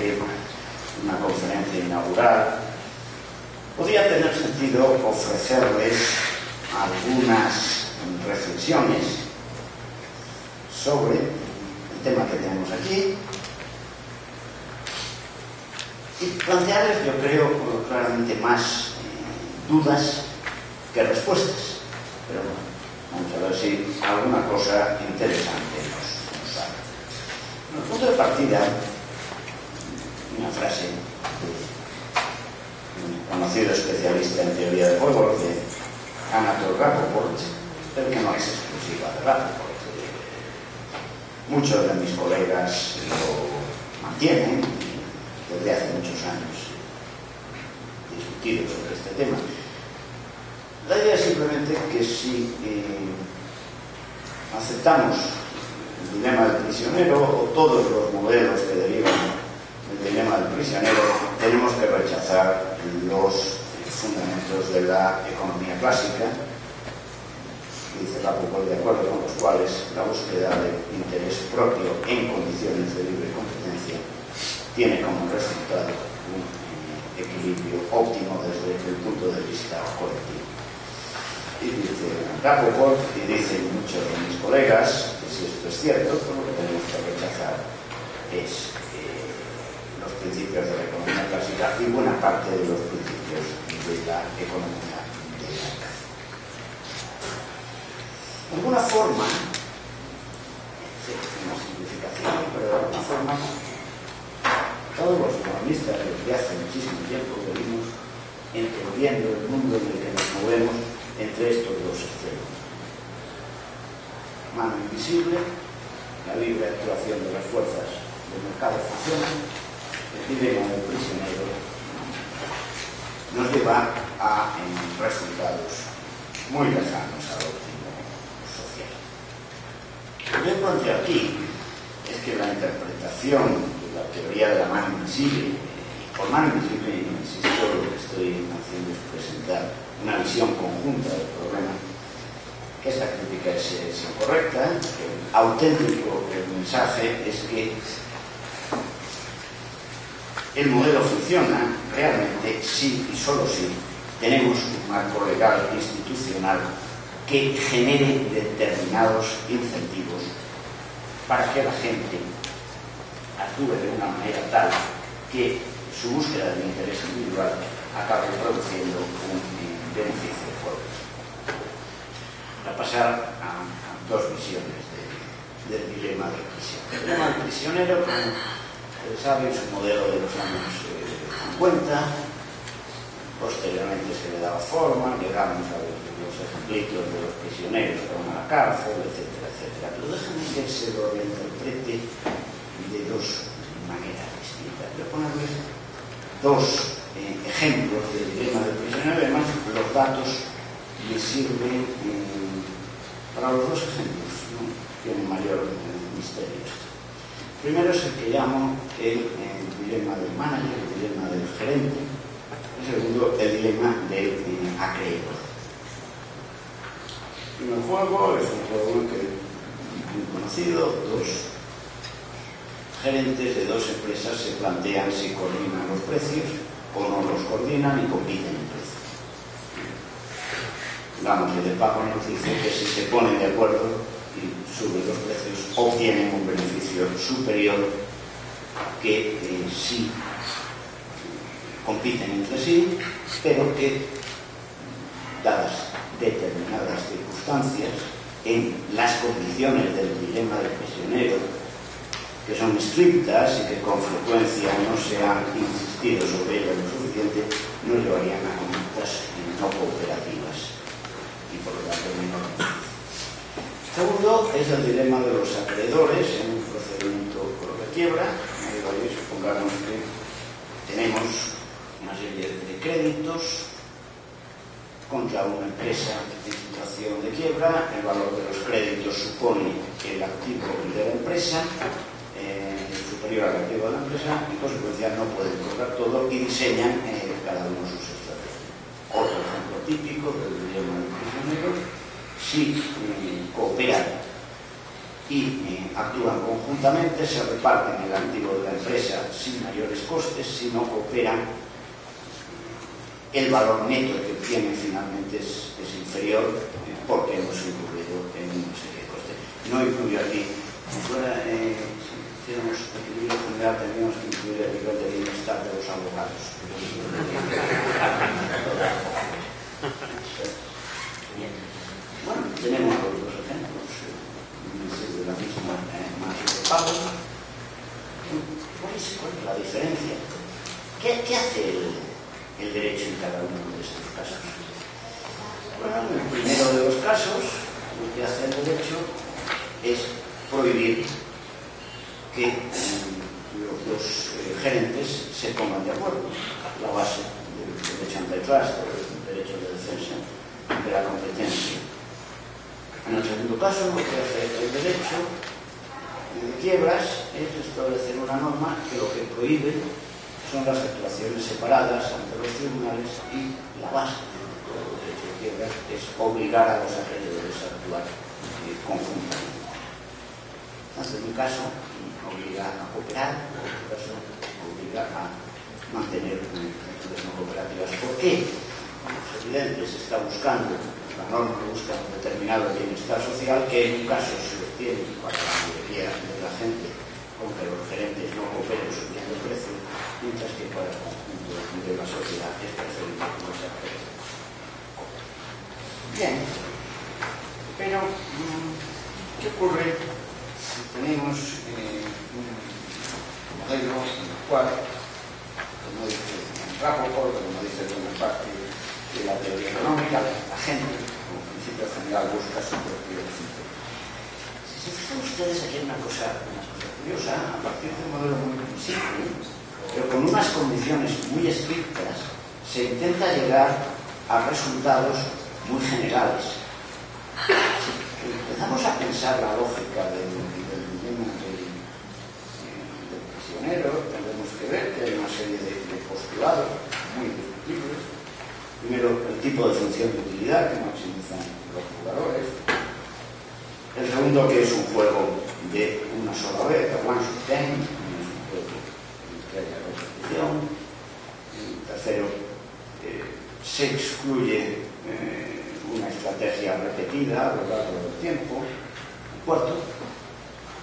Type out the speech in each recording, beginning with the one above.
que una conferencia inaugural, podría tener sentido ofrecerles algunas reflexiones sobre el tema que tenemos aquí y plantearles, yo creo, claramente más dudas que respuestas. Pero bueno, vamos a ver si alguna cosa interesante nos sale. En el punto de partida, una frase de un conocido especialista en teoría de juegos, de Anatol Rapoport, pero que no es exclusiva de Rapoport. Muchos de mis colegas lo mantienen, desde hace muchos años discutido sobre este tema. La idea es simplemente que si aceptamos el dilema del prisionero o todos los modelos que derivan del dilema del prisionero, tenemos que rechazar los fundamentos de la economía clásica, dice Rapoport, de acuerdo con los cuales la búsqueda del interés propio en condiciones de libre competencia tiene como resultado un equilibrio óptimo desde el punto de vista colectivo. Y dice Rapoport, y dicen muchos de mis colegas, que si esto es cierto, pues lo que tenemos que rechazar es los principios de la economía clásica y buena parte de los principios de la economía de mercado. De alguna forma, una simplificación, pero de alguna forma, todos los economistas desde hace muchísimo tiempo venimos entendiendo el mundo en el que nos movemos entre estos dos extremos. Mano invisible, la libre actuación de las fuerzas del mercado funciona, el dilema del prisionero nos lleva a resultados muy lejanos al óptimo social. Lo que planteo aquí es que la interpretación de la teoría de la mano invisible, y por mano invisible, insisto, lo que estoy haciendo es presentar una visión conjunta del problema, que esta crítica es incorrecta, que el auténtico mensaje es que el modelo funciona realmente si y solo si tenemos un marco legal institucional que genere determinados incentivos para que la gente actúe de una manera tal que su búsqueda de interés individual acabe produciendo un beneficio colectivo. Para pasar a dos visiones del dilema del prisionero. El dilema del prisionero, como sabe, es un modelo de los años 50. Posteriormente se le daba forma, llegamos a los ejemplitos de los prisioneros que van a la cárcel, etcétera, etcétera. Pero déjenme que se lo reinterprete de dos maneras distintas. Voy a ponerles dos ejemplos del dilema del prisionero. Además, los datos me sirven para los dos ejemplos, no tienen mayor misterio. Primero es el que llamo el dilema del manager, el dilema del gerente. El segundo, el dilema del acreedor. El primer juego es un juego que muy conocido. Dos gerentes de dos empresas se plantean si coordinan los precios o no los coordinan y compiten en precios. Digamos que de pago nos dice que si se ponen de acuerdo y suben los precios, obtienen un beneficio superior que si compiten entre sí, pero que, dadas determinadas circunstancias, en las condiciones del dilema del prisionero, que son estrictas y que con frecuencia no se han insistido sobre ellas lo suficiente, nos llevarían a conductas no cooperativas y por lo tanto menor. Segundo es el dilema de los acreedores en un procedimiento por de quiebra. Supongamos que tenemos una serie de créditos contra una empresa en situación de quiebra. El valor de los créditos supone el activo de la empresa, superior al activo de la empresa, y en consecuencia no pueden cobrar todo y diseñan cada uno sus estrategias. Otro ejemplo típico del dilema del prisionero: si cooperan y actúan conjuntamente, se reparten el activo de la empresa sin mayores costes, sino operan. El valor neto que obtienen finalmente es inferior porque hemos incluido en una serie de costes. No incluyo aquí, si hiciéramos equilibrio general, tendríamos que incluir el nivel de bienestar de los abogados. Bueno, tenemos los dos ejemplos de la misma margen de pago. ¿Cuál es la diferencia? ¿Qué hace el derecho en cada uno de estos casos? Bueno, en el primero de los casos, lo que hace el derecho es prohibir que los dos gerentes se pongan de acuerdo. La base del derecho antitrust, del derecho de defensa de la competencia. En el segundo caso, lo que hace el derecho de quiebras es establecer una norma que lo que prohíbe son las actuaciones separadas ante los tribunales, y la base del derecho de quiebras es obligar a los acreedores a actuar conjuntamente. Entonces, en un caso obliga a cooperar, en otro caso obliga a mantener actitudes no cooperativas. ¿Por qué? Es evidente, se está buscando, la norma busca un determinado bienestar social que en un caso se obtiene para la mayoría de la gente, aunque los gerentes no cooperen subiendo el precio, mientras que para el conjunto de la sociedad es preferible que no se haga. Bien, pero ¿qué ocurre si tenemos un modelo en el cual, como dice Rappaport, como dice buena parte de la teoría económica, la gente, como principio general, busca su propio principio? Si se fijan ustedes, aquí hay una cosa curiosa, a partir de un modelo muy simple, pero con unas condiciones muy estrictas, se intenta llegar a resultados muy generales. Si empezamos a pensar la lógica del dilema del prisionero, tendremos que ver que hay una serie de postulados muy discutibles. Primero, el tipo de función de utilidad que maximizan los jugadores. El segundo, que es un juego de una sola vez, a one shot game, es un juego que haya repetición. El tercero, se excluye una estrategia repetida a lo largo del tiempo. El cuarto,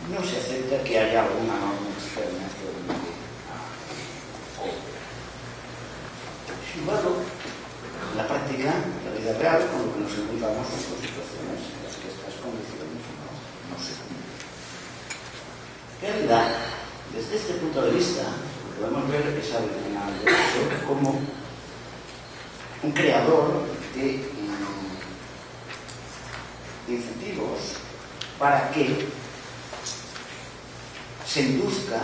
no se acepta que haya alguna norma externa que obligue a cooperar. Sin embargo, en la práctica, en la vida real, con lo que nos encontramos son situaciones en las que estas condiciones no se cumplen. En realidad, desde este punto de vista, lo que podemos ver es al derecho como un creador de incentivos para que se induzca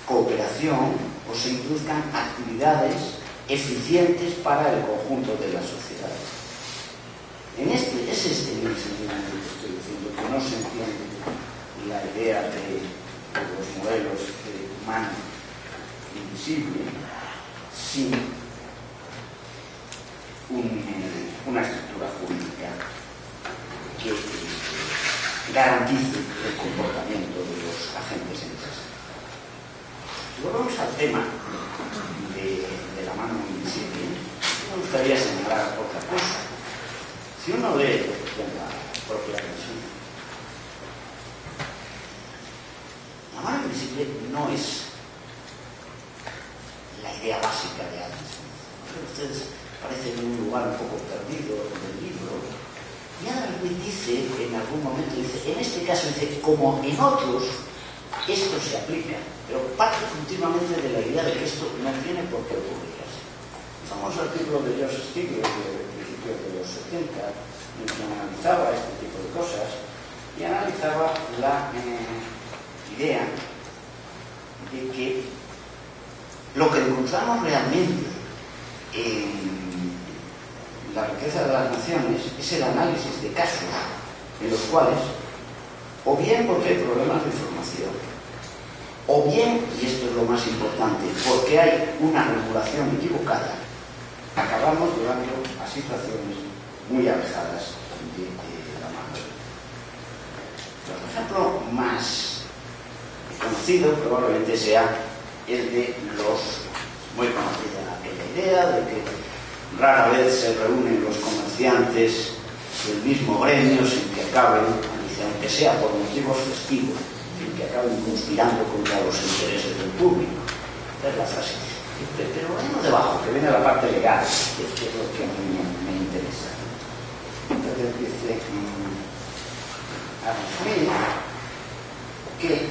cooperación o se induzcan actividades eficientes para el conjunto de la sociedad. Es este el sentimiento que estoy diciendo, que no se entiende la idea de los modelos de mano invisible sin una estructura jurídica que garantice el comportamiento de los agentes en ese sentido. Si volvemos al tema de la mano invisible, me gustaría señalar otra cosa. Si uno lee en la propia versión, la mano invisible no es la idea básica de Adam Smith. Ustedes parecen en un lugar un poco perdido del libro, y Adam Smith dice, en algún momento, dice, en este caso, dice, como en otros, esto se aplica, pero parte continuamente de la idea de que esto no tiene por qué ocurrir así. El famoso artículo de Joseph Stiglitz de principios de los 70, en que analizaba este tipo de cosas, y analizaba la idea de que lo que encontramos realmente en la riqueza de las naciones es el análisis de casos en los cuales, o bien porque hay problemas de información, o bien, y esto es lo más importante, porque hay una regulación equivocada, acabamos llevando a situaciones muy alejadas de la mano. El ejemplo más conocido probablemente sea el de los, muy conocida aquella idea de que rara vez se reúnen los comerciantes del mismo gremio sin que acaben, aunque sea por motivos festivos, sin que acaben conspirando contra los intereses del público. Esta es la frase. Pero venimos debajo, que viene la parte legal, que es lo que a mí me interesa. Entonces dice Adam Smith que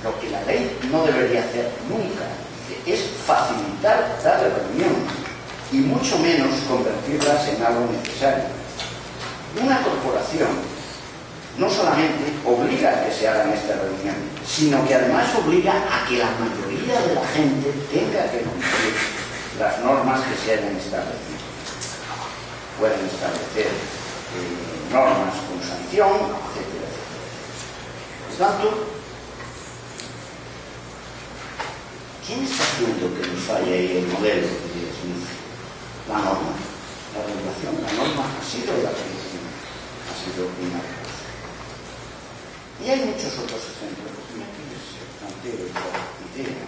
lo que la ley no debería hacer nunca es facilitar tal reunión y mucho menos convertirlas en algo necesario. Una corporación no solamente obliga a que se hagan estas reuniones, sino que además obliga a que la mayoría de la gente tenga que cumplir las normas que se hayan establecido. Pueden establecer normas con sanción, etcétera, etcétera. Por tanto, ¿quién está haciendo que nos falle ahí el modelo de Smith? La norma, la regulación. La norma ha sido la prohibición, ha sido una cosa. Y hay muchos otros ejemplos. Aquí les planteo esta idea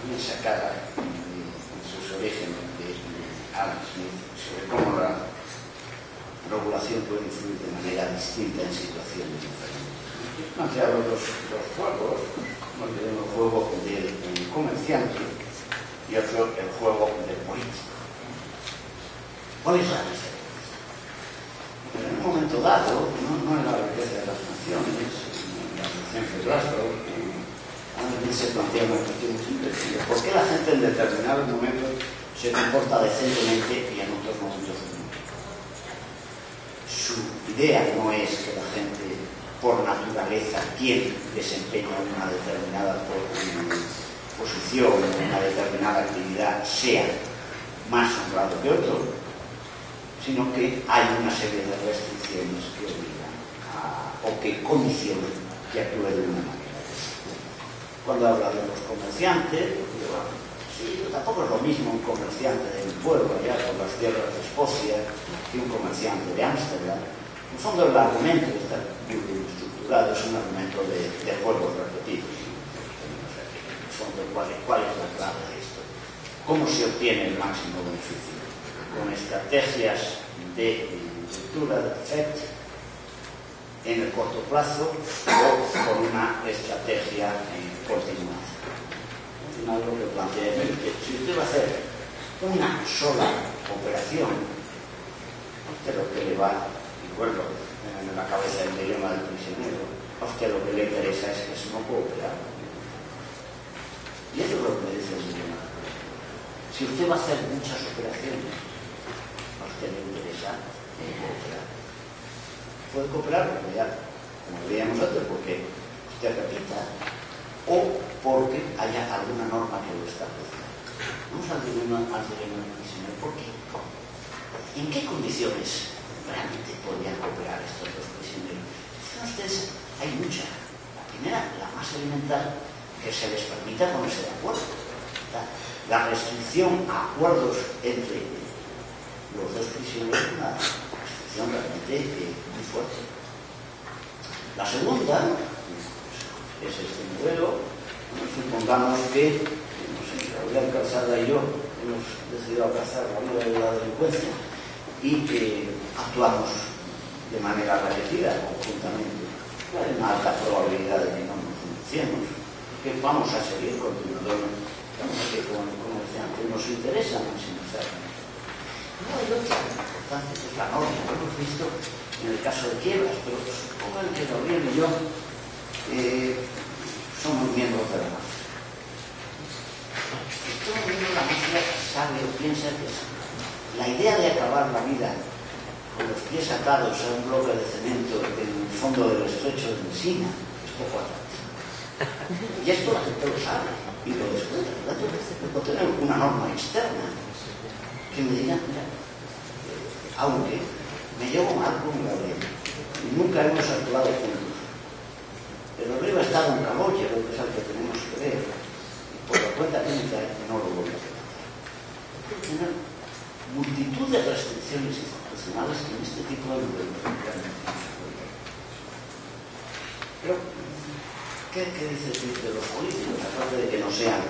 bien sacada en sus orígenes de Adam Smith sobre cómo la regulación puede influir de manera distinta en situaciones diferentes. He planteado los juegos, como el juego del comerciante y otro el juego del político. ¿Cuál es la diferencia? En un momento dado, no en la riqueza de las naciones, en la nación de Glasgow, a veces se plantea una cuestión simple: ¿por qué la gente en determinados momentos se comporta decentemente y en otros momentos no? Su idea no es que la gente por naturaleza quien desempeña una determinada posición, una determinada actividad, sea más honrado que otro, sino que hay una serie de restricciones que obligan o que condicionan que actúe de una manera. Cuando habla de los comerciantes, sí, tampoco es lo mismo un comerciante de un pueblo allá por las tierras de Escocia que un comerciante de Ámsterdam. En el fondo, el argumento está muy bien estructurado, es un argumento de juegos repetidos. En el fondo, ¿cuál es la clave de esto? ¿Cómo se obtiene el máximo beneficio? Con estrategias de lectura de efecto en el corto plazo o con una estrategia continuada. Al final, lo que plantea es que si usted va a hacer una sola operación, a usted lo que le va, recuerdo en la cabeza del dilema del prisionero, a usted lo que le interesa es que se no puede operar. Y eso es lo que me dice el dilema. Si usted va a hacer muchas operaciones, a usted le interesa cooperar. Puede cooperar, como veíamos antes, porque usted repita o porque haya alguna norma que lo establezca. Vamos al dilema del prisionero. ¿Por qué? ¿En qué condiciones realmente podrían cooperar estos dos prisioneros? Ustedes, hay muchas. La primera, la más elemental, que se les permita ponerse de acuerdo. La restricción a acuerdos entre los dos prisioneros es una restricción realmente muy fuerte. La segunda es este modelo. Supongamos que, no sé, Gabriel Calzada y yo hemos decidido alcanzar la vida de la delincuencia y que actuamos de manera repetida, conjuntamente. Hay una alta probabilidad de que no nos conocemos, que vamos a seguir continuando. Vamos a seguir con el comerciante. Nos interesa maximizar. No hay otra importante, que es la norma. Lo hemos visto en el caso de quiebras, pero supongan que Gabriel y yo somos miembros de la mafia. Todo el mundo de la mafia sabe o piensa que la idea de acabar la vida con los pies atados a un bloque de cemento en el fondo del estrecho de Messina es poco atractivo. Y esto la gente lo sabe y lo descuenta. Por lo tanto, puedo tener una norma externa que me diga, mira, aunque me llevo mal con Gabriel y nunca hemos actuado juntos, pero arriba ha estado un caballero, que es al que tenemos que ver, y por la cuenta clínica que no lo voy a hacer. Hay que tener multitud de restricciones institucionales que en este tipo de modelos realmente no se puede ver. Pero, ¿qué dice de los políticos? Aparte de que no sean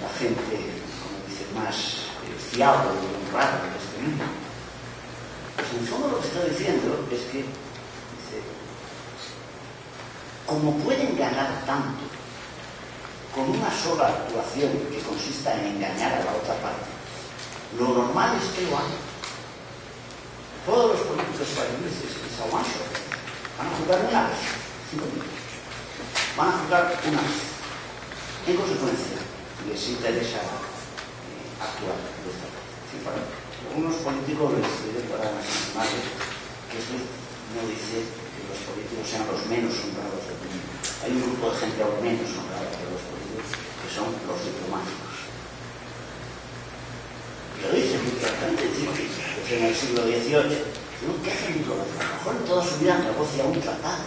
la gente, como dice, más fiable y honrada de este mundo. Pues en el fondo lo que está diciendo es que, dice, como pueden ganar tanto con una sola actuación que consista en engañar a la otra parte, lo normal es que lo hagan. Todos los políticos españoles es a one shot. Van a jugar una vez, 5 minutos. Van a jugar una vez. En consecuencia, les interesa actuar de esta manera. Sí, para algunos políticos les sirve para afirmarles que esto no dice que los políticos sean los menos honrados del mundo. Hay un grupo de gente aún menos honrada que los políticos, que son los diplomáticos. Y lo dicen muy claramente, pues en el siglo XVIII, ¿qué hacen diplomáticos? A lo mejor en toda su vida negocia un tratado.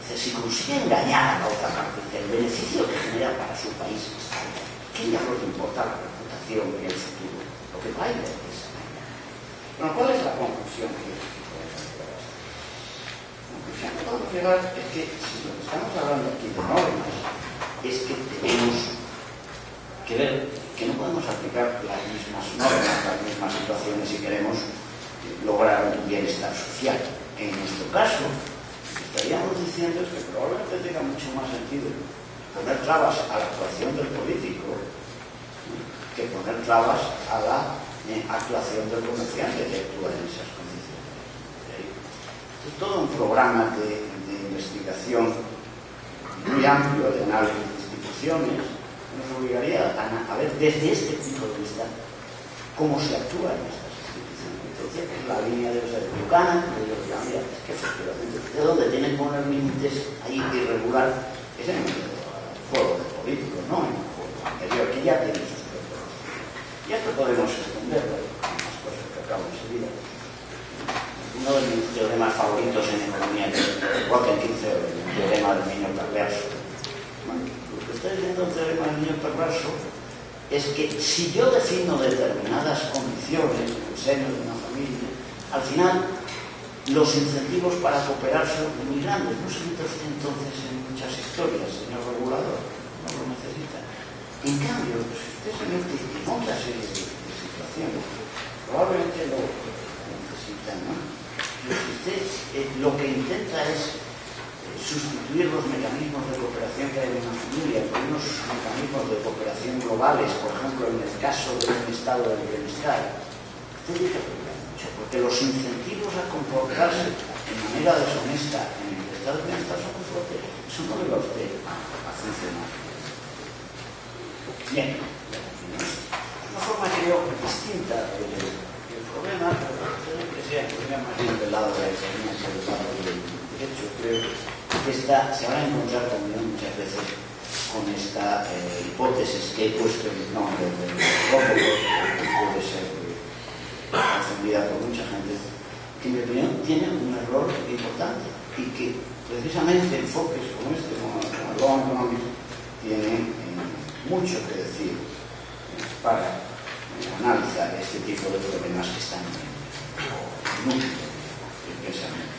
Si consigue engañar a la otra parte, el beneficio que genera para su país está ahí. ¿Qué diablos le importa la reputación y el futuro? Lo que baila es engañar. Bueno, ¿cuál es la conclusión que podemos llegar a esto? La conclusión que podemos llegar es que, si lo que estamos hablando aquí de normas, es que tenemos que ver que no podemos aplicar las mismas normas, las mismas situaciones si queremos lograr un bienestar social. En nuestro caso, estaríamos diciendo es que probablemente tenga mucho más sentido poner trabas a la actuación del político que poner trabas a la actuación del comerciante que actúa en esas condiciones. Es todo un programa de investigación muy amplio de análisis de instituciones que nos obligaría a ver desde este punto de vista cómo se actúa en estas instituciones. Entonces, la línea de Buchanan, de los que es que efectivamente de donde tienen que poner límites ahí irregular es en el juego de políticos, no en el juego anterior, que ya tiene sus propios. Y esto podemos extenderlo a más cosas que acabo enseguida. Uno de mis teoremas favoritos en economía es Rotten 15, el teorema del niño perverso. Bueno, lo que estoy diciendo el teorema del niño perverso es que si yo defino determinadas condiciones en el seno de una familia, al final los incentivos para cooperar son muy grandes. No se mete usted entonces en muchas historias, señor regulador, no lo necesita. En cambio, si usted se mete en otra serie de situaciones, probablemente lo necesita, ¿no? Pero si usted lo que intenta es sustituir los mecanismos de cooperación que hay en una familia por unos mecanismos de cooperación globales, por ejemplo, en el caso de un estado de bienestar, usted dice mucho, porque los incentivos a comportarse de manera deshonesta en el estado de bienestar son muy fuertes. Eso no le va a usted a funcionar. Bien, una forma que yo distinta del problema, pero que sea más bien del lado de la economía que del lado del derecho, creo que se van a encontrar también muchas veces con esta hipótesis que he puesto en el nombre del antropólogo, que puede ser confundida por mucha gente, que en mi opinión tiene un error importante y que precisamente enfoques como este, como el Law Economics, tienen mucho que decir para analizar este tipo de problemas que están en el núcleo del pensamiento.